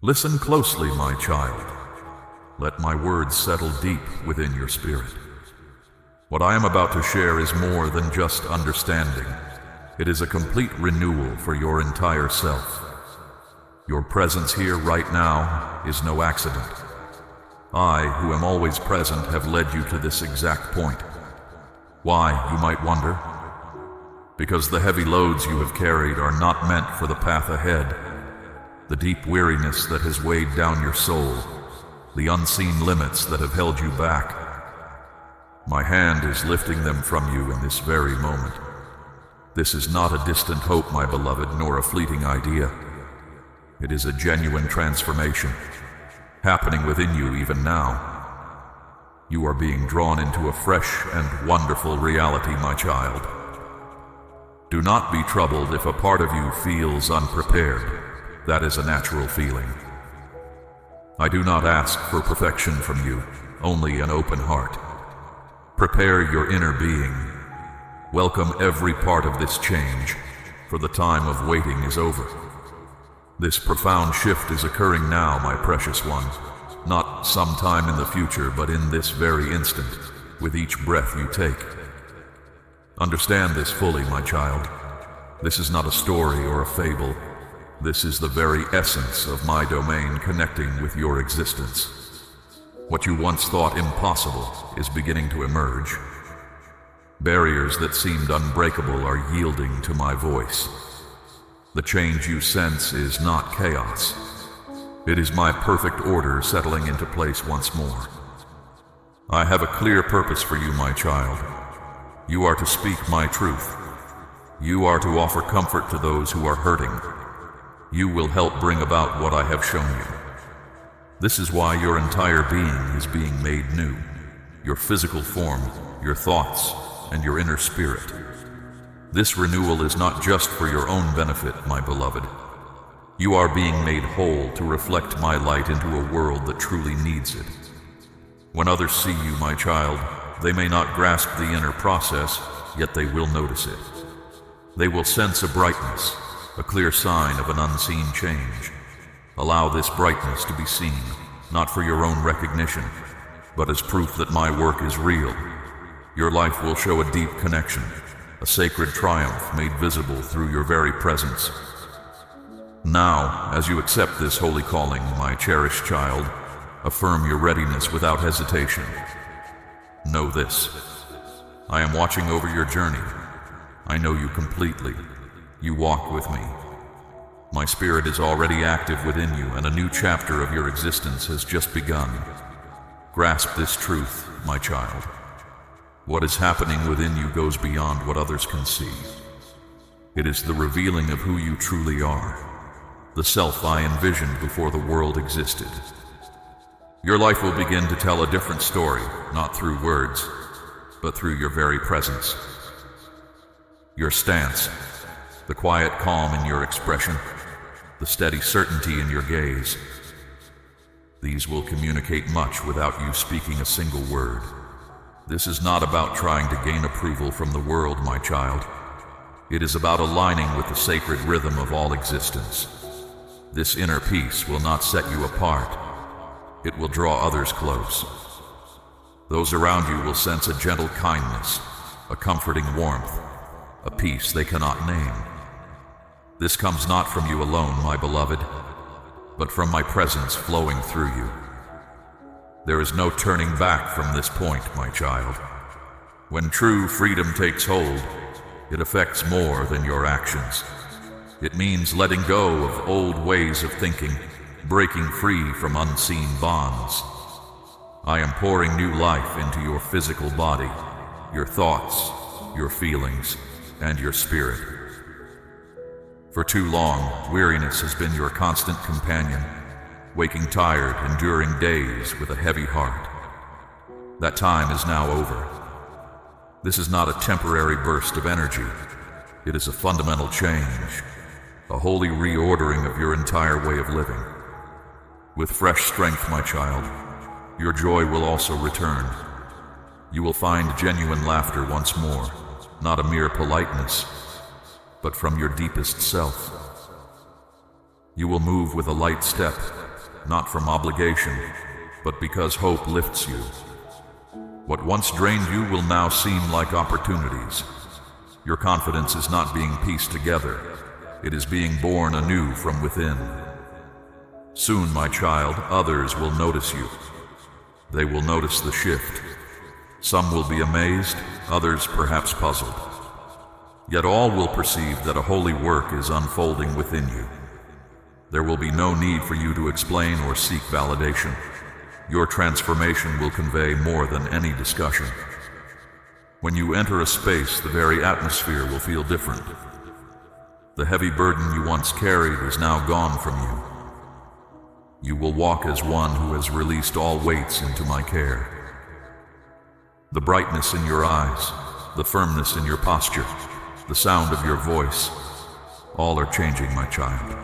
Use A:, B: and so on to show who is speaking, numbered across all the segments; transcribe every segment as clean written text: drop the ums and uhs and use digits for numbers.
A: Listen closely, my child. Let my words settle deep within your spirit. What I am about to share is more than just understanding. It is a complete renewal for your entire self. Your presence here right now is no accident. I, who am always present, have led you to this exact point. Why, you might wonder? Because the heavy loads you have carried are not meant for the path ahead. The deep weariness that has weighed down your soul, the unseen limits that have held you back. My hand is lifting them from you in this very moment. This is not a distant hope, my beloved, nor a fleeting idea. It is a genuine transformation, happening within you even now. You are being drawn into a fresh and wonderful reality, my child. Do not be troubled if a part of you feels unprepared. That is a natural feeling. I do not ask for perfection from you, only an open heart. Prepare your inner being. Welcome every part of this change, for the time of waiting is over. This profound shift is occurring now, my precious one, not sometime in the future, but in this very instant, with each breath you take. Understand this fully, my child. This is not a story or a fable. This is the very essence of my domain connecting with your existence. What you once thought impossible is beginning to emerge. Barriers that seemed unbreakable are yielding to my voice. The change you sense is not chaos. It is my perfect order settling into place once more. I have a clear purpose for you, my child. You are to speak my truth. You are to offer comfort to those who are hurting. You will help bring about what I have shown you. This is why your entire being is being made new. Your physical form, your thoughts, and your inner spirit. This renewal is not just for your own benefit, my beloved. You are being made whole to reflect my light into a world that truly needs it. When others see you, my child, they may not grasp the inner process, yet they will notice it. They will sense a brightness, a clear sign of an unseen change. Allow this brightness to be seen, not for your own recognition, but as proof that my work is real. Your life will show a deep connection, a sacred triumph made visible through your very presence. Now, as you accept this holy calling, my cherished child, affirm your readiness without hesitation. Know this: I am watching over your journey. I know you completely. You walk with me. My spirit is already active within you, and a new chapter of your existence has just begun. Grasp this truth, my child. What is happening within you goes beyond what others can see. It is the revealing of who you truly are, the self I envisioned before the world existed. Your life will begin to tell a different story, not through words, but through your very presence. Your stance, the quiet calm in your expression, the steady certainty in your gaze. These will communicate much without you speaking a single word. This is not about trying to gain approval from the world, my child. It is about aligning with the sacred rhythm of all existence. This inner peace will not set you apart. It will draw others close. Those around you will sense a gentle kindness, a comforting warmth, a peace they cannot name. This comes not from you alone, my beloved, but from my presence flowing through you. There is no turning back from this point, my child. When true freedom takes hold, it affects more than your actions. It means letting go of old ways of thinking, breaking free from unseen bonds. I am pouring new life into your physical body, your thoughts, your feelings, and your spirit. For too long, weariness has been your constant companion, waking tired, enduring days with a heavy heart. That time is now over. This is not a temporary burst of energy. It is a fundamental change, a holy reordering of your entire way of living. With fresh strength, my child, your joy will also return. You will find genuine laughter once more, not a mere politeness, but from your deepest self. You will move with a light step, not from obligation, but because hope lifts you. What once drained you will now seem like opportunities. Your confidence is not being pieced together. It is being born anew from within. Soon, my child, others will notice you. They will notice the shift. Some will be amazed, others perhaps puzzled. Yet all will perceive that a holy work is unfolding within you. There will be no need for you to explain or seek validation. Your transformation will convey more than any discussion. When you enter a space, the very atmosphere will feel different. The heavy burden you once carried is now gone from you. You will walk as one who has released all weights into my care. The brightness in your eyes, the firmness in your posture, the sound of your voice, all are changing, my child.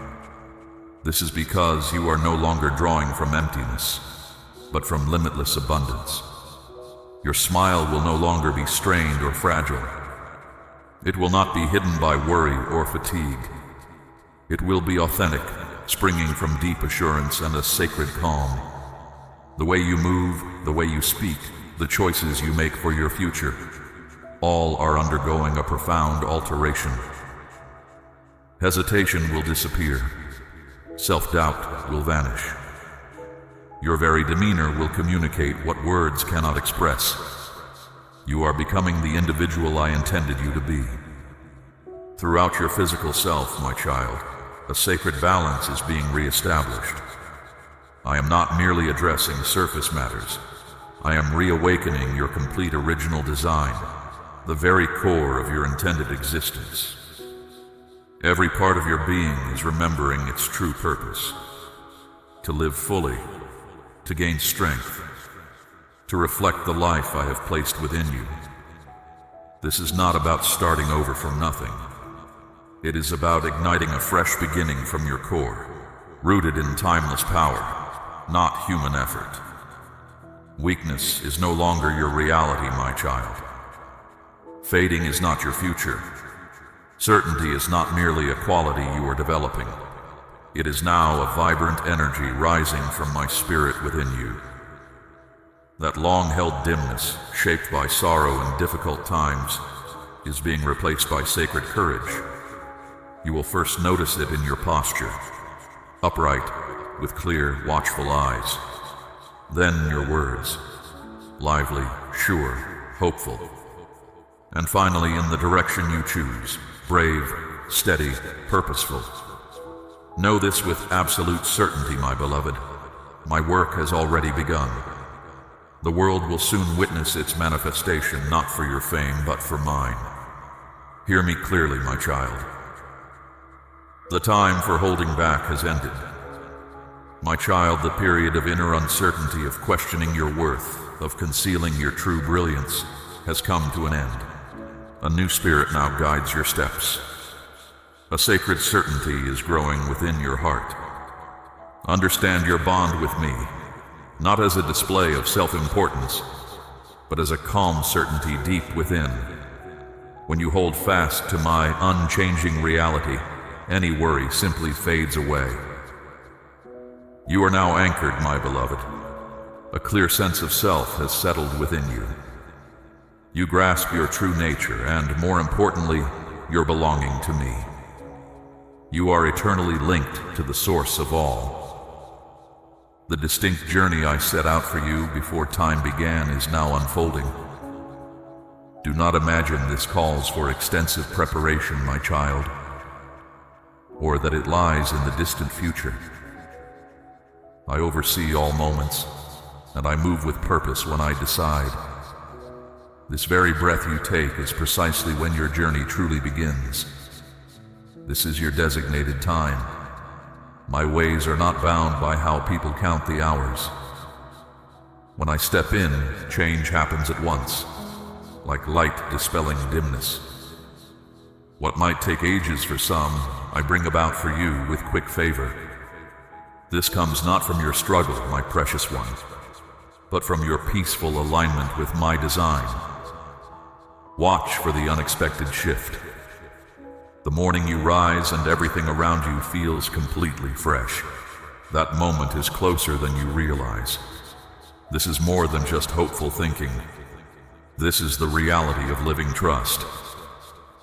A: This is because you are no longer drawing from emptiness, but from limitless abundance. Your smile will no longer be strained or fragile. It will not be hidden by worry or fatigue. It will be authentic, springing from deep assurance and a sacred calm. The way you move, the way you speak, the choices you make for your future, all are undergoing a profound alteration. Hesitation will disappear. Self-doubt will vanish. Your very demeanor will communicate what words cannot express. You are becoming the individual I intended you to be. Throughout your physical self, my child, a sacred balance is being reestablished. I am not merely addressing surface matters. I am reawakening your complete original design, the very core of your intended existence. Every part of your being is remembering its true purpose: to live fully, to gain strength, to reflect the life I have placed within you. This is not about starting over from nothing. It is about igniting a fresh beginning from your core, rooted in timeless power, not human effort. Weakness is no longer your reality, my child. Fading is not your future. Certainty is not merely a quality you are developing. It is now a vibrant energy rising from my spirit within you. That long-held dimness, shaped by sorrow and difficult times, is being replaced by sacred courage. You will first notice it in your posture, upright, with clear, watchful eyes. Then your words, lively, sure, hopeful. And finally, in the direction you choose, brave, steady, purposeful. Know this with absolute certainty, my beloved. My work has already begun. The world will soon witness its manifestation, not for your fame, but for mine. Hear me clearly, my child. The time for holding back has ended. My child, the period of inner uncertainty, of questioning your worth, of concealing your true brilliance, has come to an end. A new spirit now guides your steps. A sacred certainty is growing within your heart. Understand your bond with me, not as a display of self-importance, but as a calm certainty deep within. When you hold fast to my unchanging reality, any worry simply fades away. You are now anchored, my beloved. A clear sense of self has settled within you. You grasp your true nature and, more importantly, your belonging to me. You are eternally linked to the source of all. The distinct journey I set out for you before time began is now unfolding. Do not imagine this calls for extensive preparation, my child, or that it lies in the distant future. I oversee all moments, and I move with purpose when I decide. This very breath you take is precisely when your journey truly begins. This is your designated time. My ways are not bound by how people count the hours. When I step in, change happens at once, like light dispelling dimness. What might take ages for some, I bring about for you with quick favor. This comes not from your struggle, my precious one, but from your peaceful alignment with my design. Watch for the unexpected shift. The morning you rise and everything around you feels completely fresh. That moment is closer than you realize. This is more than just hopeful thinking. This is the reality of living trust.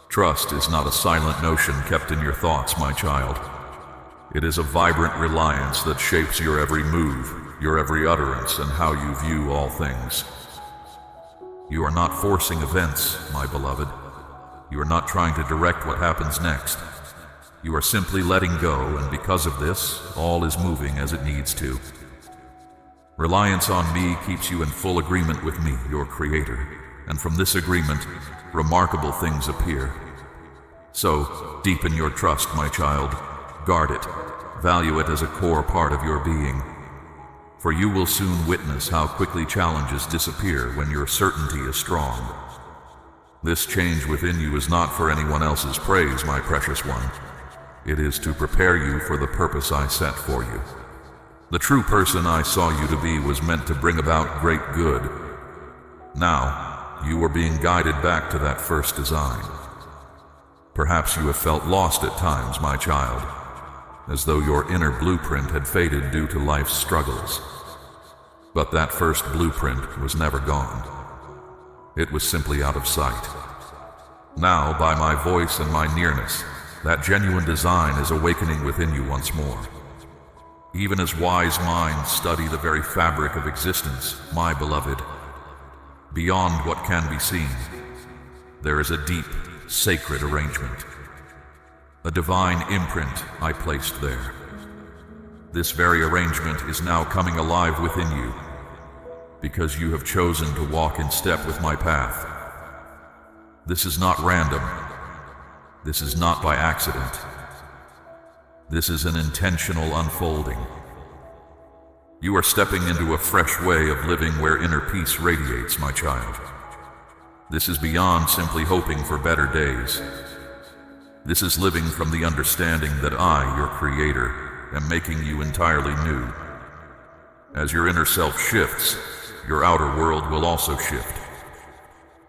A: Trust is not a silent notion kept in your thoughts, my child. It is a vibrant reliance that shapes your every move, your every utterance, and how you view all things. You are not forcing events, my beloved. You are not trying to direct what happens next. You are simply letting go, and because of this, all is moving as it needs to. Reliance on me keeps you in full agreement with me, your Creator, and from this agreement, remarkable things appear. So, deepen your trust, my child. Guard it. Value it as a core part of your being. For you will soon witness how quickly challenges disappear when your certainty is strong. This change within you is not for anyone else's praise, my precious one. It is to prepare you for the purpose I set for you. The true person I saw you to be was meant to bring about great good. Now, you are being guided back to that first design. Perhaps you have felt lost at times, my child, as though your inner blueprint had faded due to life's struggles. But that first blueprint was never gone. It was simply out of sight. Now, by my voice and my nearness, that genuine design is awakening within you once more. Even as wise minds study the very fabric of existence, my beloved, beyond what can be seen, there is a deep, sacred arrangement. A divine imprint I placed there. This very arrangement is now coming alive within you, because you have chosen to walk in step with my path. This is not random. This is not by accident. This is an intentional unfolding. You are stepping into a fresh way of living where inner peace radiates, my child. This is beyond simply hoping for better days. This is living from the understanding that I, your Creator, am making you entirely new. As your inner self shifts, your outer world will also shift.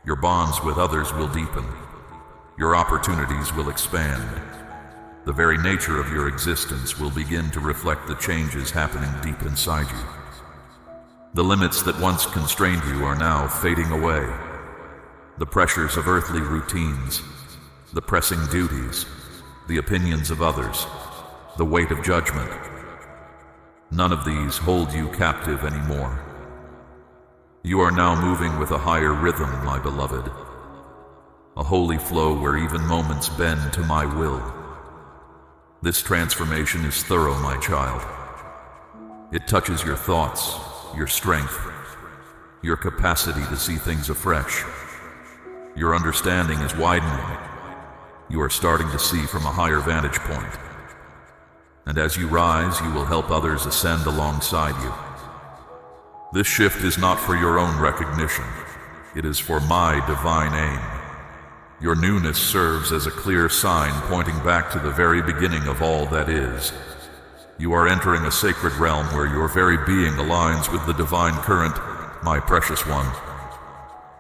A: Your bonds with others will deepen. Your opportunities will expand. The very nature of your existence will begin to reflect the changes happening deep inside you. The limits that once constrained you are now fading away. The pressures of earthly routines, the pressing duties, the opinions of others, the weight of judgment. None of these hold you captive anymore. You are now moving with a higher rhythm, my beloved. A holy flow where even moments bend to my will. This transformation is thorough, my child. It touches your thoughts, your strength, your capacity to see things afresh. Your understanding is widening. You are starting to see from a higher vantage point. And as you rise, you will help others ascend alongside you. This shift is not for your own recognition. It is for my divine aim. Your newness serves as a clear sign pointing back to the very beginning of all that is. You are entering a sacred realm where your very being aligns with the divine current, my precious one.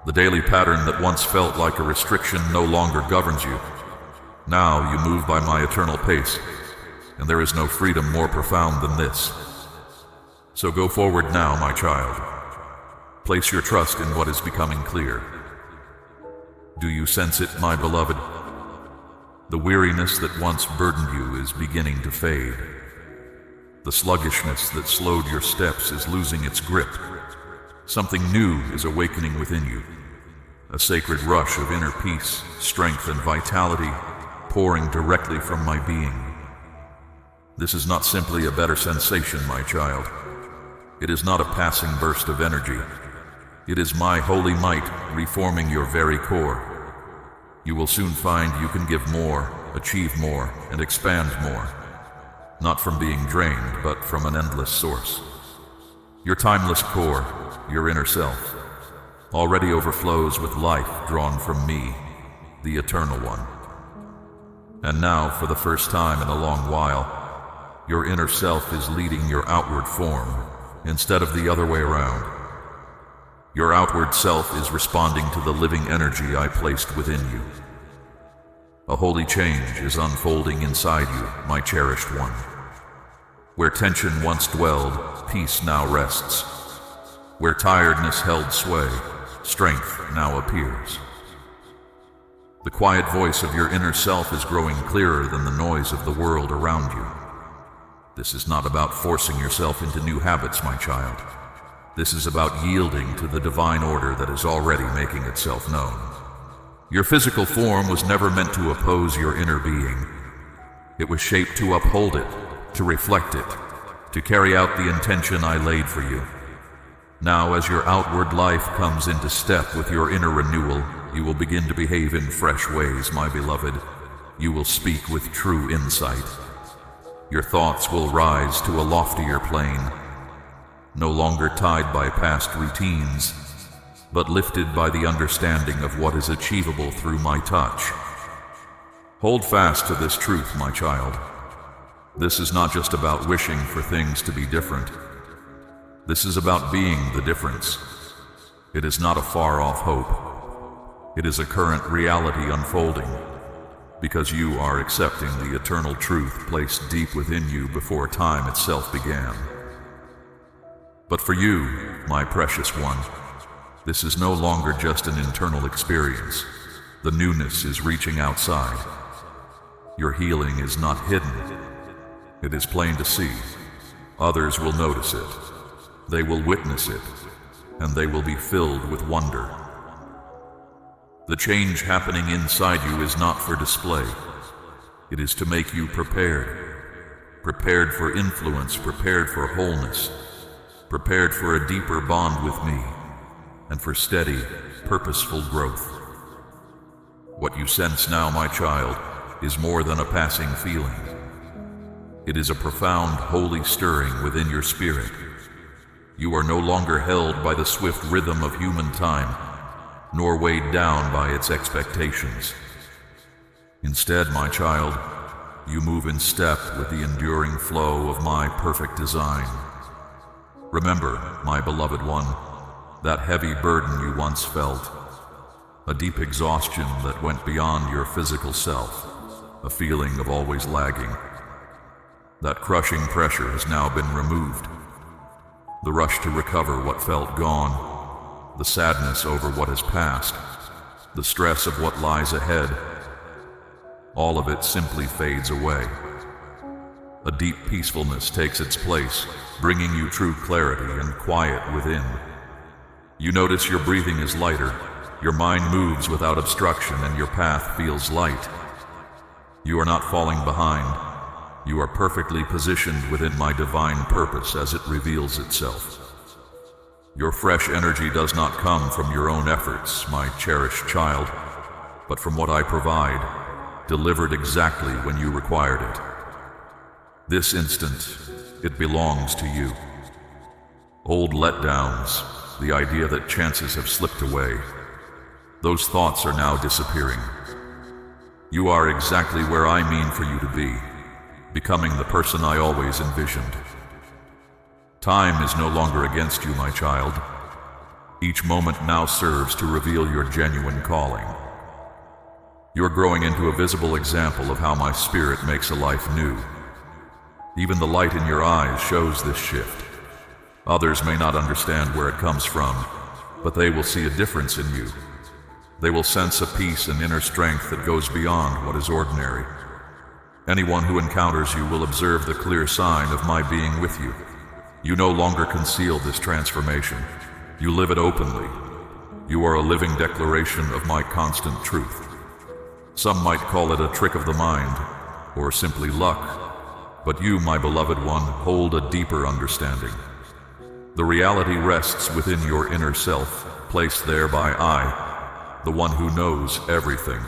A: The daily pattern that once felt like a restriction no longer governs you. Now you move by my eternal pace, and there is no freedom more profound than this. So go forward now, my child. Place your trust in what is becoming clear. Do you sense it, my beloved? The weariness that once burdened you is beginning to fade. The sluggishness that slowed your steps is losing its grip. Something new is awakening within you. A sacred rush of inner peace, strength, and vitality pouring directly from my being. This is not simply a better sensation, my child. It is not a passing burst of energy. It is my holy might reforming your very core. You will soon find you can give more, achieve more, and expand more. Not from being drained, but from an endless source. Your timeless core, your inner self, already overflows with life drawn from me, the Eternal One. And now, for the first time in a long while, your inner self is leading your outward form, instead of the other way around. Your outward self is responding to the living energy I placed within you. A holy change is unfolding inside you, my cherished one. Where tension once dwelled, peace now rests. Where tiredness held sway, strength now appears. The quiet voice of your inner self is growing clearer than the noise of the world around you. This is not about forcing yourself into new habits, my child. This is about yielding to the divine order that is already making itself known. Your physical form was never meant to oppose your inner being. It was shaped to uphold it, to reflect it, to carry out the intention I laid for you. Now, as your outward life comes into step with your inner renewal, you will begin to behave in fresh ways, my beloved. You will speak with true insight. Your thoughts will rise to a loftier plane, no longer tied by past routines, but lifted by the understanding of what is achievable through my touch. Hold fast to this truth, my child. This is not just about wishing for things to be different. This is about being the difference. It is not a far-off hope. It is a current reality unfolding, because you are accepting the eternal truth placed deep within you before time itself began. But for you, my precious one, this is no longer just an internal experience. The newness is reaching outside. Your healing is not hidden. It is plain to see. Others will notice it. They will witness it, and they will be filled with wonder. The change happening inside you is not for display. It is to make you prepared. Prepared for influence, prepared for wholeness, prepared for a deeper bond with me, and for steady, purposeful growth. What you sense now, my child, is more than a passing feeling. It is a profound, holy stirring within your spirit. You are no longer held by the swift rhythm of human time, nor weighed down by its expectations. Instead, my child, you move in step with the enduring flow of my perfect design. Remember, my beloved one, that heavy burden you once felt, a deep exhaustion that went beyond your physical self, a feeling of always lagging. That crushing pressure has now been removed. The rush to recover what felt gone, the sadness over what has passed, the stress of what lies ahead, all of it simply fades away. A deep peacefulness takes its place, bringing you true clarity and quiet within. You notice your breathing is lighter, your mind moves without obstruction, and your path feels light. You are not falling behind. You are perfectly positioned within my divine purpose as it reveals itself. Your fresh energy does not come from your own efforts, my cherished child, but from what I provide, delivered exactly when you required it. This instant, it belongs to you. Old letdowns, the idea that chances have slipped away, those thoughts are now disappearing. You are exactly where I mean for you to be, becoming the person I always envisioned. Time is no longer against you, my child. Each moment now serves to reveal your genuine calling. You're growing into a visible example of how my spirit makes a life new. Even the light in your eyes shows this shift. Others may not understand where it comes from, but they will see a difference in you. They will sense a peace and inner strength that goes beyond what is ordinary. Anyone who encounters you will observe the clear sign of my being with you. You no longer conceal this transformation. You live it openly. You are a living declaration of my constant truth. Some might call it a trick of the mind, or simply luck, but you, my beloved one, hold a deeper understanding. The reality rests within your inner self, placed there by I, the one who knows everything.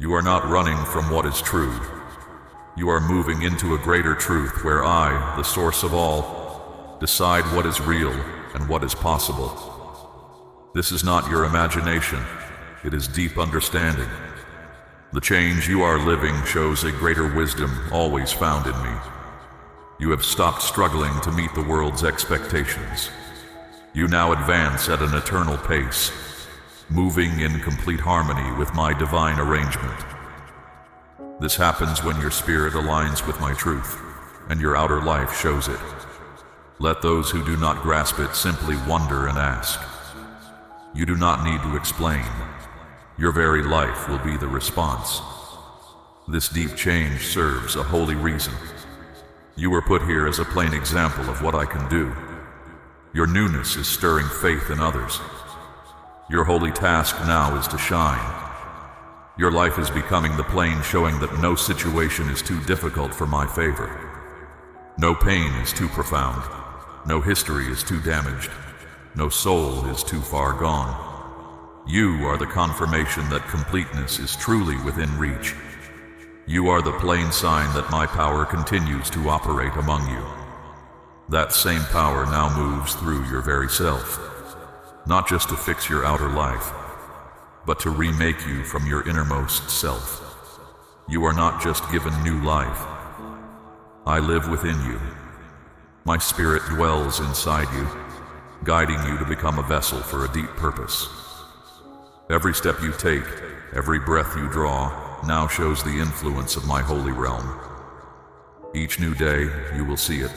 A: You are not running from what is true. You are moving into a greater truth where I, the source of all, decide what is real and what is possible. This is not your imagination. It is deep understanding. The change you are living shows a greater wisdom always found in me. You have stopped struggling to meet the world's expectations. You now advance at an eternal pace, moving in complete harmony with my divine arrangement. This happens when your spirit aligns with my truth, and your outer life shows it. Let those who do not grasp it simply wonder and ask. You do not need to explain. Your very life will be the response. This deep change serves a holy reason. You were put here as a plain example of what I can do. Your newness is stirring faith in others. Your holy task now is to shine. Your life is becoming the plane showing that no situation is too difficult for my favor. No pain is too profound. No history is too damaged. No soul is too far gone. You are the confirmation that completeness is truly within reach. You are the plain sign that my power continues to operate among you. That same power now moves through your very self, not just to fix your outer life, but to remake you from your innermost self. You are not just given new life. I live within you. My spirit dwells inside you, guiding you to become a vessel for a deep purpose. Every step you take, every breath you draw, now shows the influence of my holy realm. Each new day, you will see it.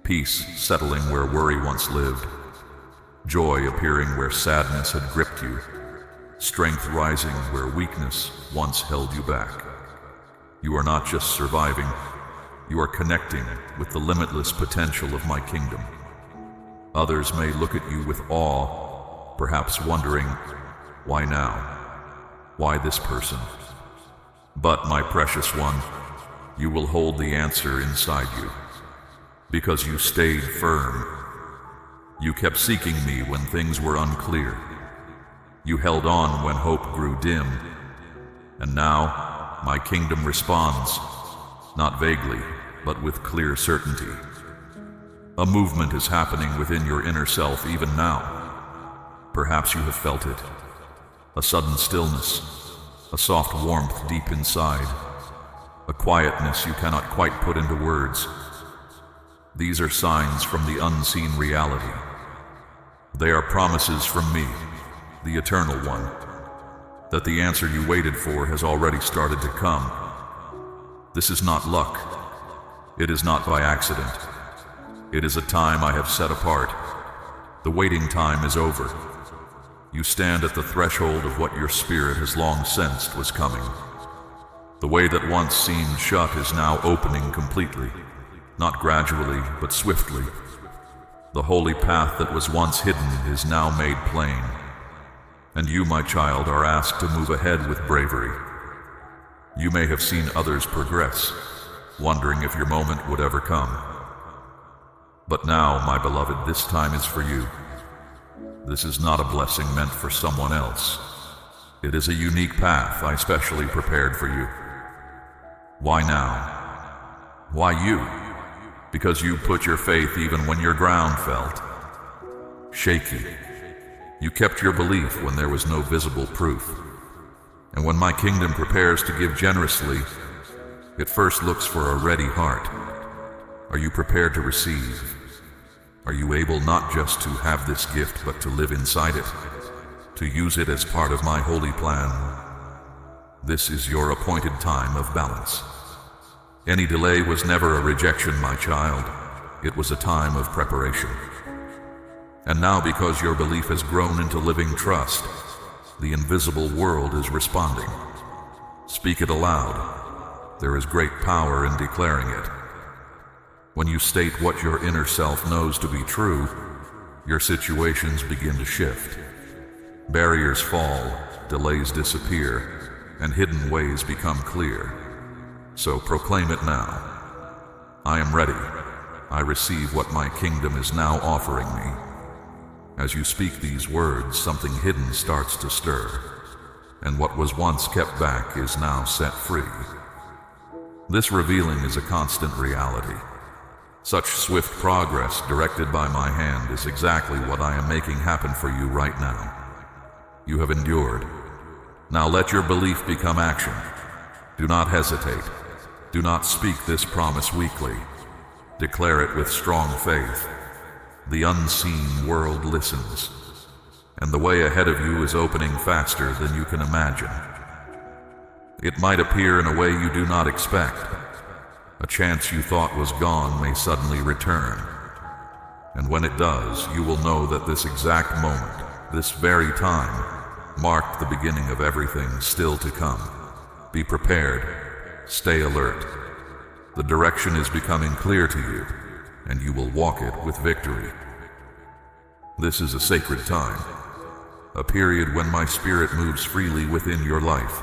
A: Peace settling where worry once lived. Joy appearing where sadness had gripped you. Strength rising where weakness once held you back. You are not just surviving, you are connecting with the limitless potential of my kingdom. Others may look at you with awe, perhaps wondering, why now? Why this person? But my precious one, you will hold the answer inside you, because you stayed firm. You kept seeking me when things were unclear. You held on when hope grew dim. And now, my kingdom responds, not vaguely, but with clear certainty. A movement is happening within your inner self even now. Perhaps you have felt it. A sudden stillness, a soft warmth deep inside, a quietness you cannot quite put into words. These are signs from the unseen reality. They are promises from me, the Eternal One, that the answer you waited for has already started to come. This is not luck. It is not by accident. It is a time I have set apart. The waiting time is over. You stand at the threshold of what your spirit has long sensed was coming. The way that once seemed shut is now opening completely, not gradually, but swiftly. The holy path that was once hidden is now made plain. And you, my child, are asked to move ahead with bravery. You may have seen others progress, wondering if your moment would ever come. But now, my beloved, this time is for you. This is not a blessing meant for someone else. It is a unique path I specially prepared for you. Why now? Why you? Because you put your faith even when your ground felt shaky. You kept your belief when there was no visible proof. And when my kingdom prepares to give generously, it first looks for a ready heart. Are you prepared to receive? Are you able not just to have this gift, but to live inside it, to use it as part of my holy plan? This is your appointed time of balance. Any delay was never a rejection, my child. It was a time of preparation. And now, because your belief has grown into living trust, the invisible world is responding. Speak it aloud. There is great power in declaring it. When you state what your inner self knows to be true, your situations begin to shift. Barriers fall, delays disappear, and hidden ways become clear. So proclaim it now. I am ready. I receive what my kingdom is now offering me. As you speak these words, something hidden starts to stir, and what was once kept back is now set free. This revealing is a constant reality. Such swift progress directed by my hand is exactly what I am making happen for you right now. You have endured. Now let your belief become action. Do not hesitate. Do not speak this promise weakly. Declare it with strong faith. The unseen world listens, and the way ahead of you is opening faster than you can imagine. It might appear in a way you do not expect, A chance you thought was gone may suddenly return. And when it does, you will know that this exact moment, this very time, marked the beginning of everything still to come. Be prepared. Stay alert. The direction is becoming clear to you, and you will walk it with victory. This is a sacred time, a period when my spirit moves freely within your life.